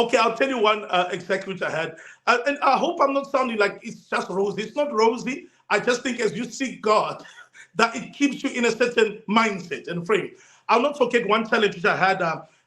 Okay, I'll tell you one exactly which I had. And I hope I'm not sounding like it's just rosy. It's not rosy. I just think as you seek God, that it keeps you in a certain mindset and frame. I'll not forget one challenge which I had.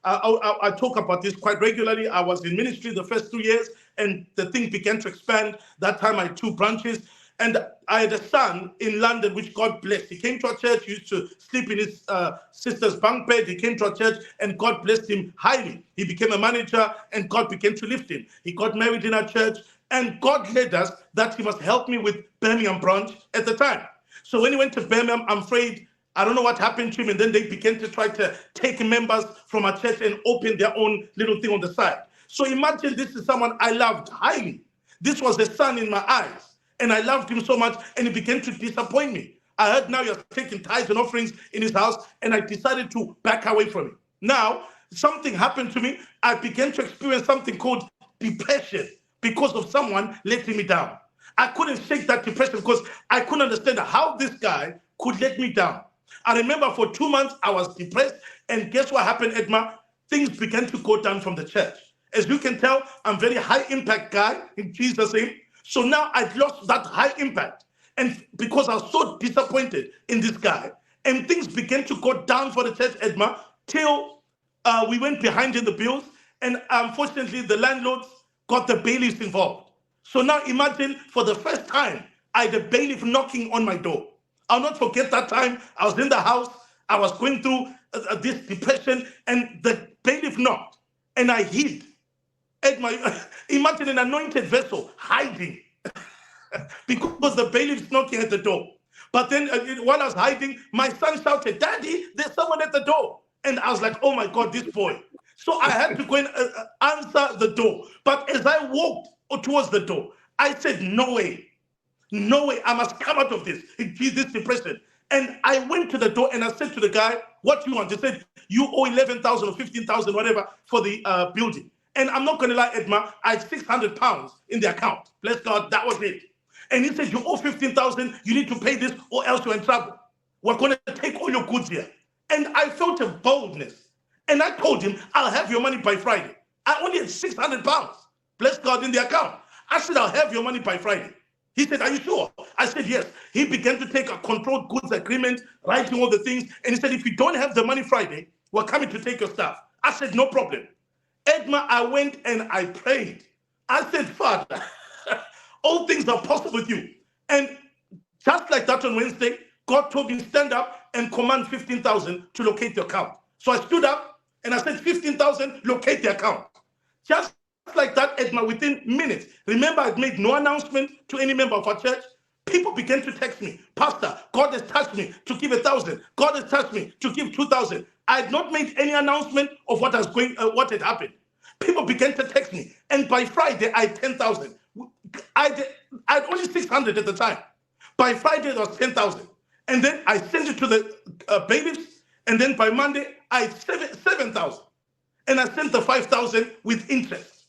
I talk about this quite regularly. I was in ministry the first 2 years, and the thing began to expand. That time I had two branches. And I had a son in London, which God blessed. He came to our church, he used to sleep in his sister's bunk bed. He came to our church, and God blessed him highly. He became a manager, and God began to lift him. He got married in our church, and God led us that he must help me with Birmingham branch at the time. So when he went to Birmingham, I'm afraid, I don't know what happened to him, and then they began to try to take members from our church and open their own little thing on the side. So imagine this is someone I loved highly. This was a son in my eyes. And I loved him so much, and he began to disappoint me. I heard now you're taking tithes and offerings in his house, and I decided to back away from him. Now, something happened to me. I began to experience something called depression because of someone letting me down. I couldn't shake that depression because I couldn't understand how this guy could let me down. I remember for 2 months I was depressed, and guess what happened, Edma? Things began to go down from the church. As you can tell, I'm a very high impact guy in Jesus' name. So now I'd lost that high impact. And because I was so disappointed in this guy, and things began to go down for the church, Edma, till we went behind in the bills. And unfortunately, the landlords got the bailiffs involved. So now imagine for the first time, I had a bailiff knocking on my door. I'll not forget that time. I was in the house. I was going through this depression, and the bailiff knocked, and I hid. Imagine an anointed vessel hiding because the bailiff's knocking at the door. But then while I was hiding, my son shouted, "Daddy, there's someone at the door." And I was like, oh my God, this boy. So I had to go and answer the door. But as I walked towards the door, I said, no way, no way, I must come out of this depression. And I went to the door and I said to the guy, what do you want? He said, you owe 11,000 or 15,000, whatever, for the building. And I'm not going to lie, Edma, I had 600 pounds in the account. Bless God, that was it. And he said, you owe 15,000, you need to pay this or else you're in trouble. We're going to take all your goods here. And I felt a boldness. And I told him, I'll have your money by Friday. I only had 600 pounds, bless God, in the account. I said, I'll have your money by Friday. He said, are you sure? I said, yes. He began to take a controlled goods agreement, writing all the things. And he said, if you don't have the money Friday, we're coming to take your stuff. I said, no problem. Edma, I went and I prayed. I said, Father, all things are possible with you. And just like that on Wednesday, God told me, stand up and command 15,000 to locate your account. So I stood up and I said, 15,000, locate the account. Just like that, Edma, within minutes. Remember, I'd made no announcement to any member of our church. People began to text me, Pastor, God has touched me to give 1,000. God has touched me to give 2,000. I had not made any announcement of what had happened. People began to text me, and by Friday I had 10,000. I had only 600 at the time. By Friday it was 10,000, and then I sent it to the bailiffs, and then by Monday I had 7,000, and I sent the 5,000 with interest.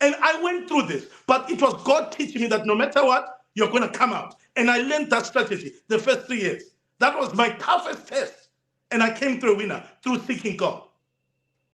And I went through this, but it was God teaching me that no matter what, you're going to come out. And I learned that strategy the first 3 years. That was my toughest test. And I came through a winner through seeking God.